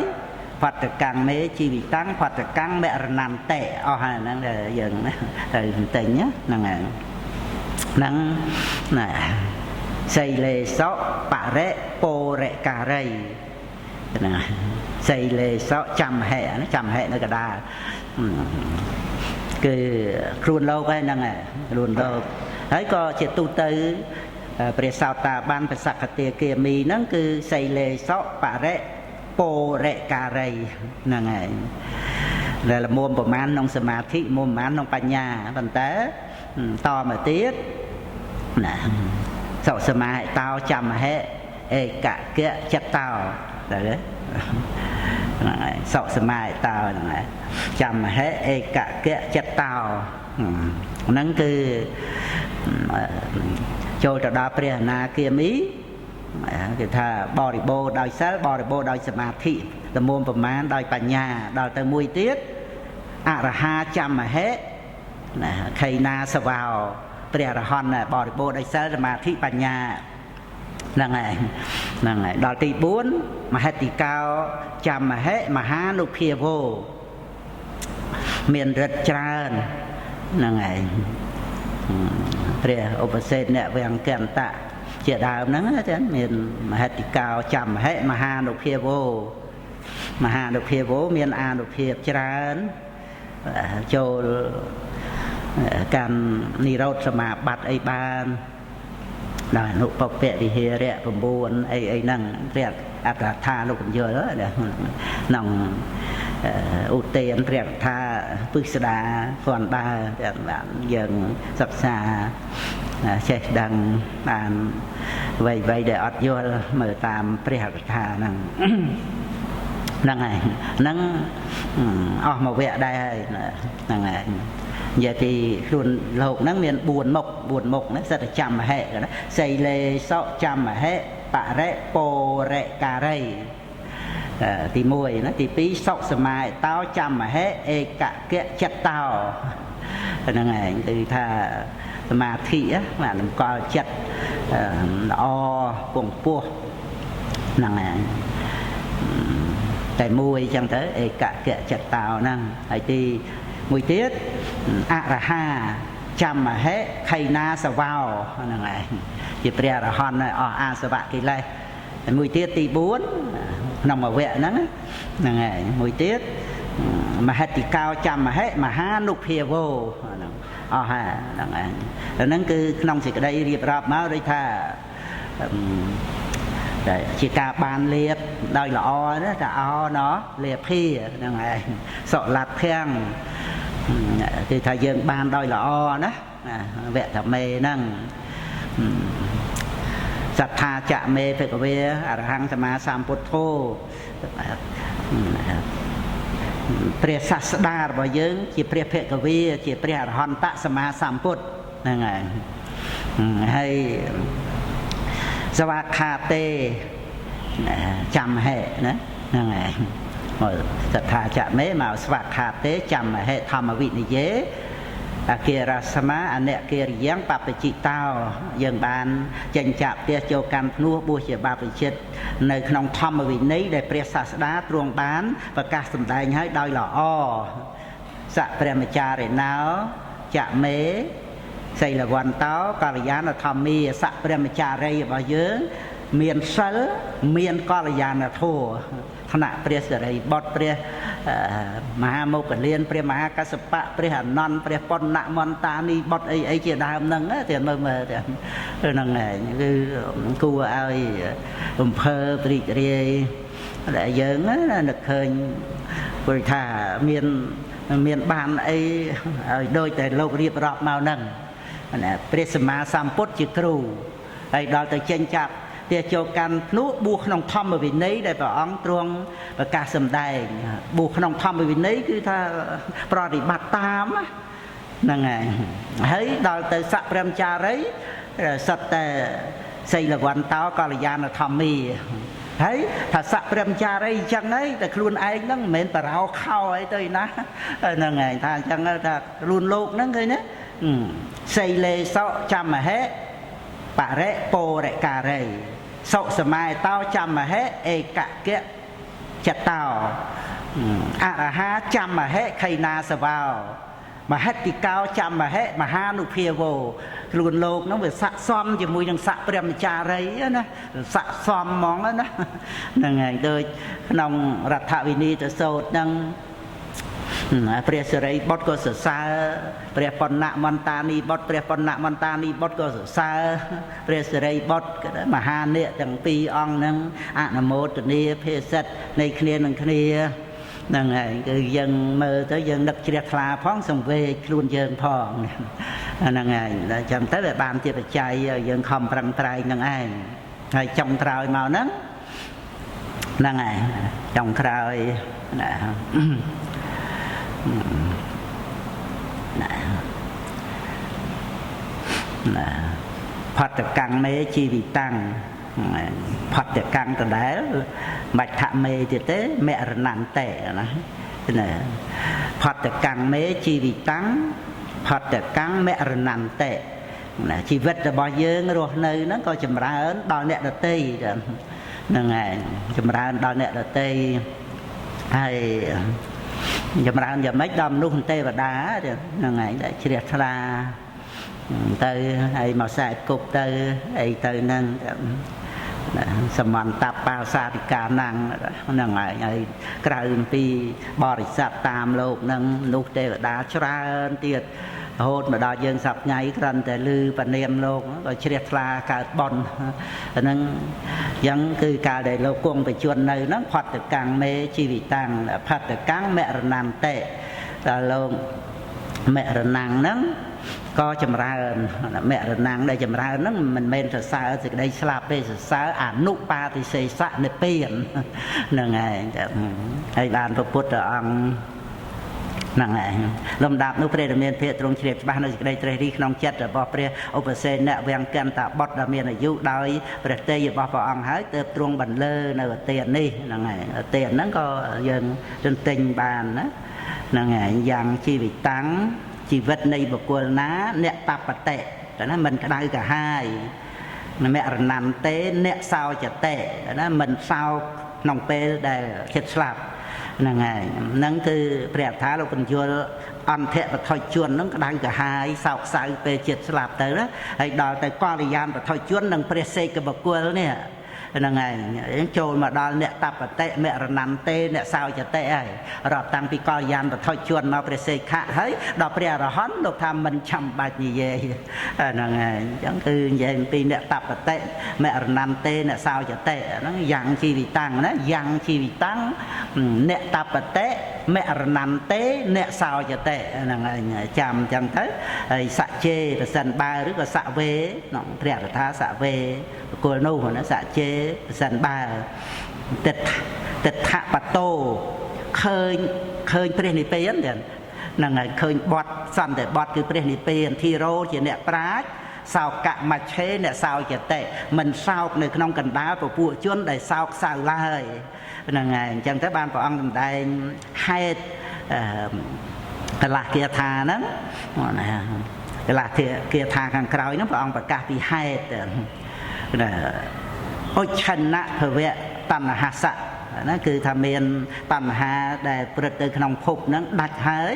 ផតកាំងមេជីវិតាំងផតកាំងមរណន្តេអស់ហើយហ្នឹងដែលយើងទៅទិញហ្នឹងហើយហ្នឹងណាសីលេសោបរិពោរិការីណាសីលេសោចាំហេនៅកដាលគឺខ្លួនលោកហ្នឹងហើយខ្លួនលោកហើយក៏ជាទូទៅព្រះសោតាបានប្រសក្តិគាមីហ្នឹងគឺសីលេសោបរិពោរិការីហ្នឹងហើយដែលមុំប្រមាណក្នុងសមាធិមុំប្រមាណក្នុងបញ្ញាប៉ុន្តែតមកទៀតណាសុសមាហិតោចាំហេเอกกะจิตตោទៅហ្នឹងហើយសុសមាហិតោហ្នឹងហើយចាំហេเอกกะจิตตោហ្នឹងគឺចូលទៅដល់ព្រះអនាគាមីគេថាបរិបូរដោយសិលបរិបូរដោយសមាធិតមុំប្រមាណដោយបញ្ញាដល់ទៅមួយទៀតអរហាចាំហេណាខៃណាសវោព្រះរហន្តបរិបូរណ៍ដោយសិលសមាធិបញ្ញាហ្នឹងហើយដល់ទី4មហិតិកោចាំមហេមហានុភាវោមានរិទ្ធច្រើនហ្នឹងហើយព្រះឧបសេនអ្នកវង្កន្តៈជាដើមហ្នឹងចាមានមហិតិកោចាំមហេមហានុភាវោមានអានុភាពច្រើនចូលកាន់និរោធសមាបត្តិអីបានដល់អនុបពវិហេរៈ9អីហ្នឹងព្រះអត្តថាលោកបញ្យល់ក្នុងឧទានព្រះថា ពឹកស្ដាគាត់ដើរតែបានយើងសិក្សាចេះដឹងបានអ្វីដែលអត់យល់មើលតាមព្រះកថាហ្នឹងហ្នឹងហើយហ្នឹងអស់មួយវគ្គដែរហើយហ្នឹងហើយនិយាយពីខ្លួនលោកហ្នឹងមាន4មុខណាសិតតែចាំមហិណាសីលេសោចាំមហិបរិពោរិការីទី1ណាទី2សុខសមាយតោចាំមហិឯកកៈចិត្តតោហ្នឹងឯងគឺថាសមាធិបានតម្កល់ចិត្តល្អពងពោះហ្នឹងឯងតែមួយអញ្ចឹងទៅឯកកៈចិត្តតោហ្នឹងហើយទីមួយទៀតអរហាចាំមហិខៃណាសវោហ្នឹងឯងជាព្រះអរហន្តអស់អាសវៈកិលេសហើយមួយទៀតទី4ក្នុងមួយវគ្គហ្នឹងហ្នឹងឯងមួយទៀតមហិតិកោចាំមហិមហានុភាវោហ្នឹងអស់ហើយហ្នឹងឯងហ្នឹងគឺក្នុងសេចក្តីរៀបរាប់មកដូចថាតែជាការបានលៀបដោយល្អណាតែអណោះលៀបភាហ្នឹងឯងសុល័តភាំងគឺថាយើងបានដោយល្អណាវគ្គធមេហ្នឹងសត្ថាចមេភគវេអរហង្គសម្មាសម្ពុទ្ធោព្រះសាស្តារបស់យើងជាព្រះភគវេជាព្រះអរហន្តសម្មាសម្ពុទ្ធហ្នឹងហើយហើយសវខាតេចាំហេណាហ្នឹងហើយមកសត្ថាចមេមកសវខាតេចាំហេធម្មវិនិយេអគិរស្មាអនិកិរិយ៉ាងបព្វជិតោយើងបានចេញចាក់ផ្ទះចូលកម្មភ្នោះបួសជាបព្វជិតនៅក្នុងធម្មវិន័យដែលព្រះសាស្តាទ្រង់បានប្រកាសសម្ដែងឲ្យដោយល្អសព្រះមចារិណោចមេសីលវន្តោកល្យាណធម្មីសព្រះមចារីរបស់យើងមានសិលមានកល្យាណធម៌ថ្នាក់ព្រះសិរីបុត្រព្រះមហាមោគលានព្រះមហាកសបៈព្រះអនន្តព្រះប៉ុណ្ណមន្តានីបុត្រអីជាដើមហ្នឹងទៀតមើលទៅហ្នឹងឯងគឺគួរឲ្យអំភើព្រីករាយដែលយើងនឹកឃើញព្រោះថាមានបានអីឲ្យដូចតែលោករៀបរាប់មកហ្នឹងព្រះសម្មាសម្ពុទ្ធជាគ្រូហើយដល់ទៅចេញចាប់ទាចូលកាន់ភ្នោះបួសក្នុងធម្មវិន័យដែលព្រះអង្គទ្រង់ប្រកាសសម្ដែងបួសក្នុងធម្មវិន័យគឺថាប្រតិបត្តិតាមហ្នឹងហើយដល់ទៅសព្រះមចារីសិតតែសីលវន្តោកល្យាណធម្មីហើយថាសព្រះមចារីអញ្ចឹងហើយតែខ្លួនឯងហ្នឹងមិនមែនបរោខោអីទៅណាហ្នឹងឯងថាអញ្ចឹងថាខ្លួនលោកហ្នឹងឃើញណាសីលេសោចាំមហេបរិពោរិការីសុសមាយតោចាំមហេឯកកៈចិត្តោអរហាចាំមហេខៃណាសវោមហិតិកោចាំមហេមហានុភាវោខ្លួនលោកហ្នឹងវាស័កសមជាមួយនឹងស័កព្រះមចារីណាស័កសមហ្មងណាហ្នឹងហើយដូចក្នុងរដ្ឋវិន័យទៅសូត្រហ្នឹងព្រះសិរីបុត្រក៏សរសើរព្រះបណ្ណមន្តានីបុត្រព្រះបណ្ណមន្តានីបុត្រក៏សរសើរព្រះសិរីបុត្រមហានាគទាំងពីរអង្គហ្នឹងអនុមោទនាភេសិទ្ធនៃគ្នានឹងគ្នាហ្នឹងហើយគឺយើងមើលទៅយើងនឹកជ្រះថ្លាផងសង្វេគខ្លួនយើងផងហ្នឹងហើយអញ្ចឹងទៅវាបានជាបច្ច័យយើងខំប្រឹងប្រែងហ្នឹងឯងហើយចុងក្រោយមកហ្នឹងហ្នឹងហើយចុងក្រោយណាផតកាំងមេជីវិតាំងផតកាំងដដែលបាច់ថាមេទៀតទេមរណន្តេណាផតកាំងមេជីវិតាំងផតកាំងមរណន្តេណាជីវិតរបស់យើងរស់នៅហ្នឹងក៏ចម្រើនដល់អ្នកដទៃហ្នឹងឯងចម្រើនដល់អ្នកដទៃហើយចម្រើនយ៉ាងម៉េចដល់មនុស្សទេវតាហ្នឹងឯងដែលជ្រះថ្លាទៅហើយមកខ្សែគប់ទៅអីទៅហ្នឹងសមន្តបាសាទិកាហ្នឹងហើយក្រៅអំពីបរិស័ទតាមលោកហ្នឹងមនុស្សទេវតាច្រើនទៀតរហូតមកដល់យើងសប្ថ្ងៃគ្រាន់តែឮបនាមលោកក៏ជ្រះថ្លាកើតបន់ហ្នឹងអញ្ចឹងគឺកាលដែលលោកគង់បច្ចុប្បន្ននៅហ្នឹងផតកាំងមេជីវិតាំងផតកាំងមរណន្តេ ដល់លោកមរណាំងហ្នឹងក៏ចម្រើនមរណាំងដែលចម្រើនហ្នឹងមិនមែនសរសើរសេចក្តីស្លាប់ទេសរសើរអនុបាទិសេសៈនិព្វានហ្នឹងហើយហើយបានព្រះពុទ្ធអង្គហ្នឹងហើយលំដាប់នោះព្រះរាមាភិទ្រង់ជ្រាបច្បាស់នៅសេចក្តីត្រេះរិះក្នុងចិត្តរបស់ព្រះឧបសេនៈវាំងកន្តបុត្រដែលមានអាយុដោយព្រះទេយរបស់ព្រះអង្គហើយទើបទ្រង់បន្លឺនៅអទាននេះហ្នឹងហើយអទានហ្នឹងក៏យើងទន្ទិញបានណាហ្នឹងហើយយ៉ាងជីវិតាំងជីវិតនៃបុគ្គលណាអ្នកតបតិតែណាមិនក្តៅកាហាយមរណន្ទេអ្នកសោចតិណាមិនសោកក្នុងពេលដែលជិតស្លាប់ហ្នឹងហើយហ្នឹងគឺព្រះអត្ថាលោកបញ្យល់អន្តៈបឋិជនហ្នឹងក្តៅកាហាយសោកសៅពេលជិតស្លាប់ទៅណាហើយដល់ទៅកល្យាណបឋិជននិងព្រះសេកបុគ្គលនេះហ្នឹងហើយចូលមកដល់អ្នកតបតិមរណន្ទេអ្នកសោចតិហើយរាប់តាំងពីកល្យាណបឋិជនមកព្រះសេខៈហើយដល់ព្រះអរហន្តលោកថាមិនចាំបាច់និយាយហ្នឹងហើយអញ្ចឹងគឺនិយាយពីអ្នកតបតិមរណន្ទេអ្នកសោចតិហ្នឹងយ៉ាងជីវិតាំងណាយ៉ាងជីវិតាំងអ្នកតបតិមរណន្ទេអ្នកសោចតិហ្នឹងហើយចាំអញ្ចឹងទៅហើយសច្ចេប្រសិនបើឬក៏សវេក្នុងព្រះកថាសវេបុគ្គលនោះណាសច្ចេប្រសិនបើទិដ្ឋបតោឃើញព្រះនិព្វានហ្នឹងហើយឃើញបត់សន្តិបត់គឺព្រះនិព្វានធីរោជាអ្នកប្រាជ្ញសោកមច្ឆេអ្នកសោចតិមិនសោកនៅក្នុងកណ្ដាលពពួកជនដែលសោកសៅឡើយហ្នឹងហើយអញ្ចឹងទៅបានព្រះអង្គសម្ដែងហេតុកលះគាថាហ្នឹងណាកលះគាថាខាងក្រោយហ្នឹងព្រះអង្គប្រកាសពីហេតុណាអុច្ឆនៈភវៈតណ្ហាសៈណាគឺថាមានតណ្ហាដែលព្រឹត្តទៅក្នុងភពហ្នឹងដាច់ហើយ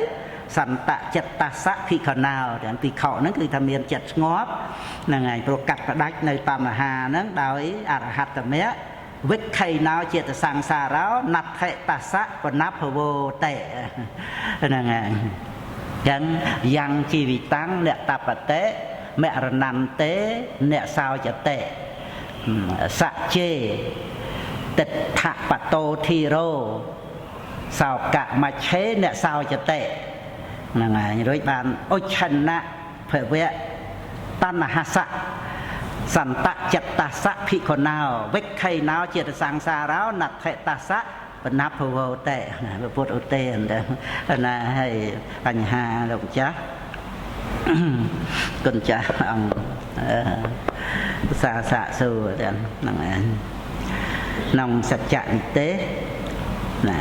សន្តចិត្តសៈភិក្ខុណោទាំងភិក្ខុហ្នឹងគឺថាមានចិត្តស្ងប់ហ្នឹងហើយព្រោះកាត់ផ្ដាច់នៅតណ្ហាហ្នឹងដោយអរហត្តមៈវិក្ខៃណោចេតសង្សារោណដ្ឋិតសៈបណភវោតេហ្នឹងហើយចឹងយ៉ាងជីវិតាំងអ្នកតបតិមរណន្ទេអ្នកសោចតិសច្ចេទិដ្ឋបតោធីរោសោកមច្ឆេអ្នកសោចតិហ្នឹងហើយរួចបានអុច្ឆនៈភវៈតណ្ហាសៈសន្តចិត្តសៈភិក្ខុណោវិក្ខៃណោចេតសង្សារោណដ្ឋិតសៈបណភវោតេព្រះពុទ្ធឧទេណាហើយបញ្ហាលោកម្ចាស់គុណចាស់អង្គសាសសួរទាំងហ្នឹងឯងក្នុងសច្ចនិទេសណា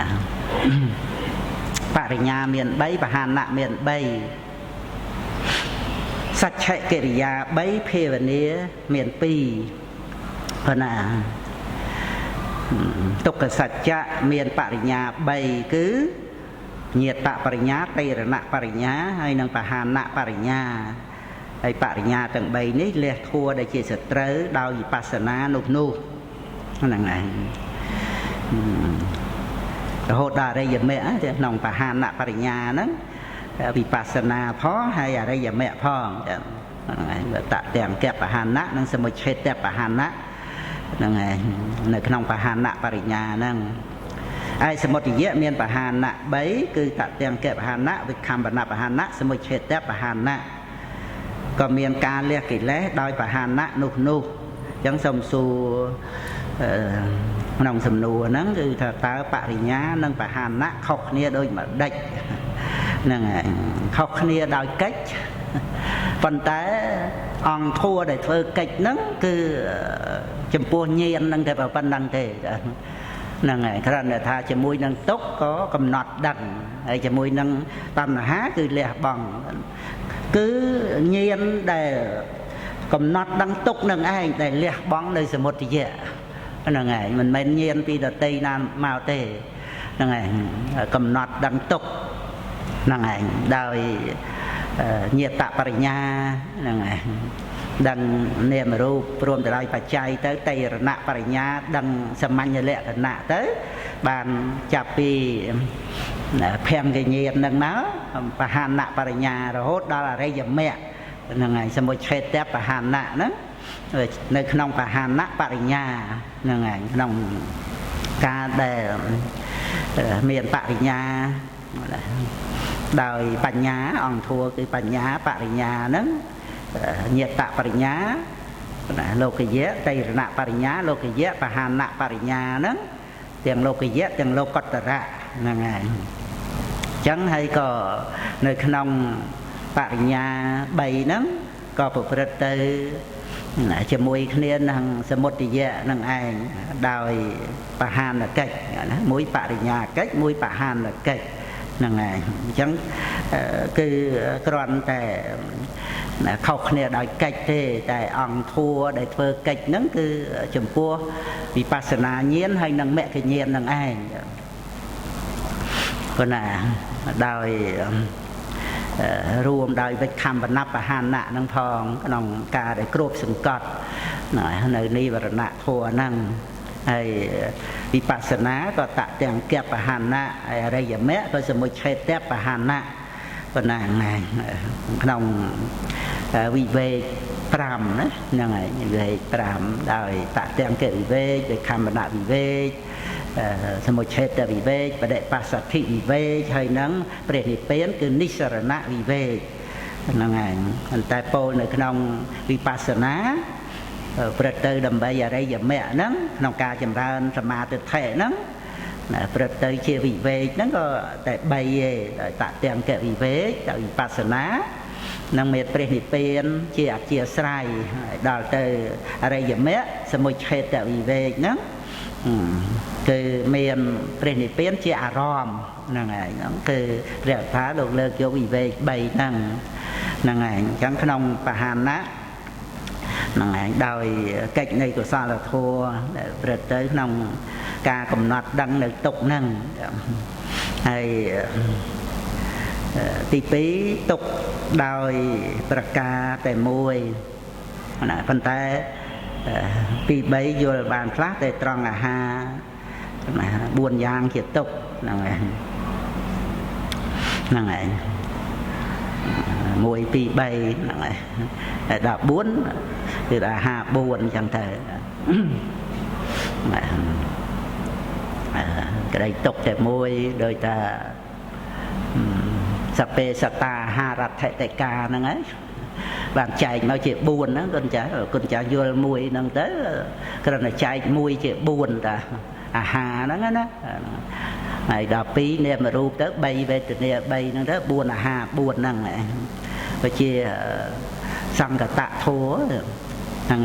បរិញ្ញាមាន3បហានៈមាន3សច្ឆកិរិយា3ភាវនាមាន2ប៉ុណ្ណាទុក្ខសច្ចៈមានបរិញ្ញា3គឺញាតបរិញ្ញាតេរណបរិញ្ញាហើយនិងបហានៈបរិញ្ញាហើយបរិញ្ញាទាំង3នេះលះធัวដែលជាសត្រូវដោយវិបស្សនានោះហ្នឹងឯងរហូតដល់អរិយមគ្គក្នុងបហានៈបរិញ្ញាហ្នឹងវិបស្សនាផងហើយអរិយមគ្គផងហ្នឹងឯងតទាំងកបហានៈនិងសមុច្ឆេតបហានៈហ្នឹងឯងនៅក្នុងបហានៈបរិញ្ញាហ្នឹងហើយសមុទយៈមានបហានៈ3គឺតទាំងកបហានៈវិខម្បនៈបហានៈសមុច្ឆេតបហានៈក៏មានការលះកិលេសដោយបហានៈនោះអញ្ចឹងសូមសួរក្នុងសំណួរហ្នឹងគឺថាតើបរិញ្ញានិងបហានៈខុសគ្នាដូចម្ដេចហ្នឹងហើយខុសគ្នាដោយកិច្ចប៉ុន្តែអង្គធัวដែលធ្វើកិច្ចហ្នឹងគឺចំពោះញាណហ្នឹងតែប៉ុណ្្នឹងទេហ្នឹងហើយគ្រាន់តែថាជាមួយនឹងទុក្ខក៏កំណត់ដឹងហើយជាមួយនឹងតណ្ហាគឺលះបង់គឺញាណដែលកំណត់ដឹងទុក្ខនឹងឯងដែលលះបង់នៅសមុទយៈហ្នឹងហើយមិនមែនញាណពីដតីណាមកទេហ្នឹងហើយកំណត់ដឹងទុក្ខហ្នឹងឯងដោយញាតបរិញ្ញាហ្នឹងឯងដឹងនាមរូបព្រមទៅដោយបច្ច័យទៅតេរណបរិញ្ញាដឹងសមញ្ញលក្ខណៈទៅបានចាប់ពីភង្កញាណនឹងមកបហានៈបរិញ្ញារហូតដល់អរិយមគ្គហ្នឹងហើយសមុច្ឆេតបហានៈហ្នឹងនៅក្នុងបហានៈបរិញ្ញាហ្នឹងហើយក្នុងការដែលមានបរិញ្ញា ដោយបញ្ញាអង្គធัวគឺបញ្ញាបរិញ្ញាហ្នឹងញាតបរិញ្ញាលោកយៈតៃរណបរិញ្ញាលោកយៈបហានៈបរិញ្ញាហ្នឹងទាំងលោកយៈទាំងលោកតរៈហ្នឹងហើយអញ្ចឹងហើយក៏នៅក្នុងបរិញ្ញា3ហ្នឹងក៏ប្រព្រឹត្តទៅជាមួយគ្នានឹងសមុទយៈនឹងឯងដោយបហានកិច្ចណាមួយបរិញ្ញាកិច្ចមួយបហានកិច្ចហ្នឹងឯងអញ្ចឹងគឺគ្រាន់តែខុសគ្នាដោយកិច្ចទេតែអង្គធัวដែលធ្វើកិច្ចហ្នឹងគឺចំពោះវិបស្សនាញាណហើយនិងមគ្គញាណនឹងឯងប៉ុន្តែដោយរួមដោយវិខំបណបហានៈនឹងផងក្នុងការដែលគ្របសង្កត់នៅនិវរណៈធัวហ្នឹងហើយវិបស្សនាក៏តទាំងកបហានៈហើយអរិយមគ្គក៏សមុច្ឆេតបហានៈប៉ុណ្ណាហ្នឹងក្នុងវិវេក5ណាហ្នឹងហើយវិវេក5ដោយតទាំងកវិវេកវិខំបណវិវេកសមុច្ឆេតវិវេកបដិបស្សទ្ធិវិវេកហើយនឹងព្រះនិព្វានគឺនិស្សរណវិវេកហ្នឹងហើយប៉ុន្តែពោលនៅក្នុងវិបស្សនាព្រឹត្តទៅដើម្បីអរិយមគ្គហ្នឹងក្នុងការចម្រើនសមាធិហ្នឹងព្រឹត្តទៅជាវិវេកហ្នឹងក៏តែ3ទេតទាំងកវិវេកដោយវិបស្សនានឹងមានព្រះនិព្វានជាអធិស្រ័យដល់ទៅអរិយមគ្គសមុច្ឆេតវិវេកហ្នឹងគឺមានព្រះនិព្វានជាអារម្មណ៍ហ្នឹងហើយហ្នឹងគឺព្រះថាលោកលើកយកវិវេក3ហ្នឹងហ្នឹងហើយអញ្ចឹងក្នុងបហានៈហ្នឹងហើយដោយកិច្ចនៃកុសលធម៌ដែលប្រព្រឹត្តទៅក្នុងការកំណត់ដឹងនៅទុក្ខហ្នឹងហើយទី2ទុក្ខដោយប្រការតែមួយណាប៉ុន្តែទី3យល់បានខ្លះតែត្រង់អាហារ4យ៉ាងជាទុក្ខហ្នឹងហើយហ្នឹងហើយ1 2 3ហ្នឹងហើយដល់4គឺអាហារ4អញ្ចឹងទៅក្តីទុក្ខតែមួយដោយតាសពេសតាហារដ្ឋតិកាហ្នឹងហើយបានចែកមកជា4ហ្នឹងគុណចាស់យល់មួយហ្នឹងទៅគ្រាន់តែចែកមួយជា4តាអាហារហ្នឹងណាហើយដល់2នាមរូបទៅ3វេទនា3ហ្នឹងទៅ4អាហារ4ហ្នឹងក៏ជាសង្កតធัวហ្នឹង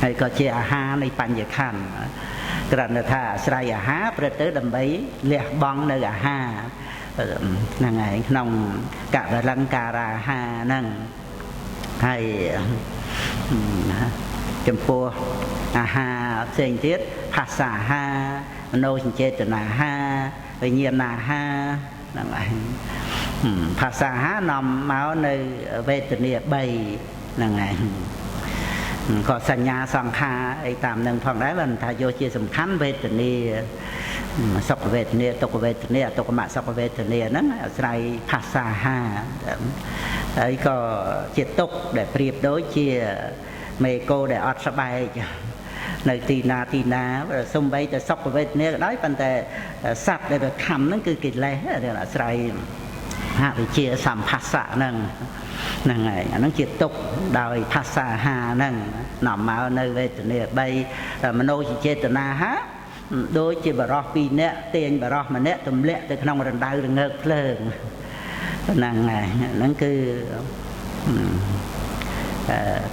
ហើយក៏ជាអាហារនៃបញ្ញខណ្ឌគ្រាន់តែថាអាស្រ័យអាហារព្រឹត្តទៅដើម្បីលះបង់នៅអាហារហ្នឹងហើយក្នុងកវលង្ការាហាហ្នឹងហើយចំពោះអាហារផ្សេងទៀតភាសាអាហារមនោសញ្ចេតនាអាហារវិញ្ញាណអាហារហ្នឹងហើយភាសាអាហារនាំមកនៅវេទនា3ហ្នឹងហើយក៏សញ្ញាសង្ខារអីតាមនឹងផងដែរបានថាយកជាសំខាន់វេទនាសុខវេទនាទុក្ខវេទនាអទុក្ខមសុខវេទនាហ្នឹងអាស្រ័យភាសាអាហារហើយក៏ជាទុក្ខដែលប្រៀបដូចជាមេកូដែលអត់ស្បែកនៅទីណាសំបីតែសុខវេទនាក៏ដោយប៉ុន្តែសត្វដែលវាខំហ្នឹងគឺកិលេសអាស្រ័យអវិជ្ជាសម្ភាសៈហ្នឹងហ្នឹងហើយអាហ្នឹងជាទុក្ខដោយភាសាអាហារហ្នឹងនាំមកនៅវេទនា3មនោចេតនាហាដូចជាបរោះ2នាក់ទាញបរោះម្នាក់ទម្លាក់ទៅក្នុងរណ្ដៅរងើកភ្លើងហ្នឹងហើយហ្នឹងគឺ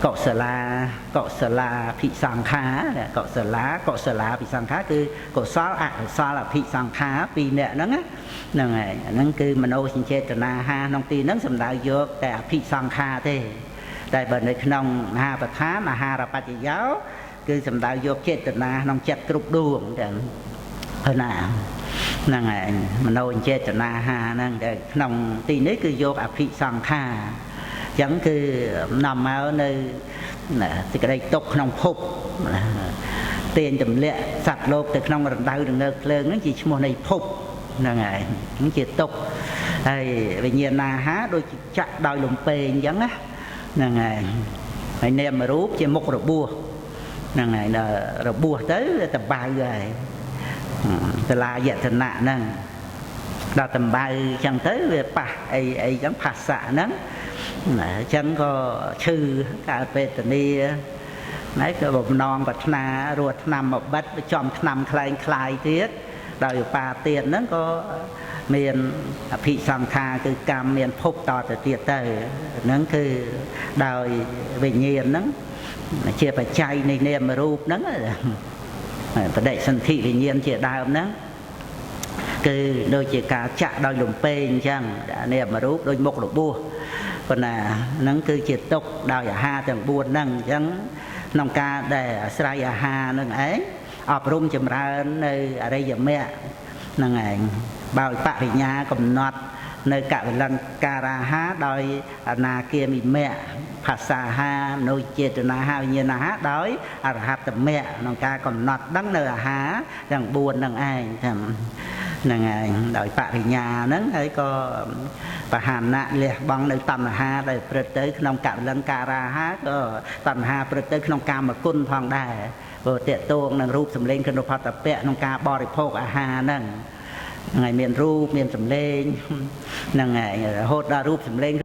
កុសលាភិសង្ខារកុសលាភិសង្ខារគឺកុសលអកុសលអភិសង្ខារ2នាក់ហ្នឹងហ្នឹងហើយហ្នឹងគឺមនោសញ្ចេតនាហាក្នុងទីហ្នឹងសំដៅយកតែអភិសង្ខារទេតែបើនៅក្នុងមហាប្រធានអាហារបច្ចយោគឺសំដៅយកចេតនាក្នុងចិត្តគ្រប់ដួងទាំងហើយណាហ្នឹងហើយមនោសញ្ចេតនាហាហ្នឹងតែក្នុងទីនេះគឺយកអភិសង្ខារអញ្ចឹងគឺនាំមកនៅសេចក្តីទុក្ខក្នុងភពទាញទម្លាក់សត្វលោកទៅក្នុងរណ្ដៅរងើកភ្លើងហ្នឹងជាឈ្មោះនៃភពហ្នឹងហើយហ្នឹងជាទុក្ខហើយវិញ្ញាណអាហារដូចចាក់ដោយលំពេងអញ្ចឹងណាហ្នឹងហើយនាមរូបជាមុខរបួសហ្នឹងហើយរបួសទៅតបៅហើយតឡាយតនៈហ្នឹង ដល់តំបៅចឹងទៅវាប៉ះអីចឹងផាសៈហ្នឹងចឹងក៏ឈឺកើតវេទនាហើយក៏បំណងប្រាថ្នារស់ឆ្នាំមកបិទចំឆ្នាំคล้ายទៀតដោយឧបាទានហ្នឹងក៏មានអភិសង្ខារគឺកម្មមានភពតទៅទៀតទៅហ្នឹងគឺដោយវិញ្ញាណហ្នឹងជាបច្ច័យនៃនាមរូបហ្នឹងបដិសន្ធិវិញ្ញាណជាដើមហ្នឹងគឺដូចជាការចាក់ដោយលំពេងអញ្ចឹងនាមរូបដូចមុខរបួសប៉ុន្តែហ្នឹងគឺជាទុកដោយអាហារទាំង4ហ្នឹងអញ្ចឹងក្នុងការដែលអាស្រ័យអាហារហ្នឹងឯងអប់រំចម្រើននៅអរិយមគ្គហ្នឹងឯងបើបរិញ្ញាកំណត់នៅកវិលង្ការាហាដោយអនាគាមិមគ្គភាសាហាមនុស្សចេតនាហាវិញ្ញាណហាដោយអរហត្តមគ្គក្នុងការកំណត់ដឹងនៅអាហារទាំង4ហ្នឹងឯងហ្នឹងឯងដោយបរិញ្ញាហ្នឹងហើយក៏បហានៈលះបង់នៅតណ្ហាដែលព្រឹត្តទៅក្នុងកវិលង្ការាហាក៏តណ្ហាព្រឹត្តទៅក្នុងកាមគុណផងដែរព្រោះតេតួងនឹងរូបសម្លេងក្នុងផតពៈក្នុងការបរិភោគអាហារហ្នឹងថ្ងៃមានរូបមានសម្លេងហ្នឹងហើយរហូតដល់រូបសម្លេង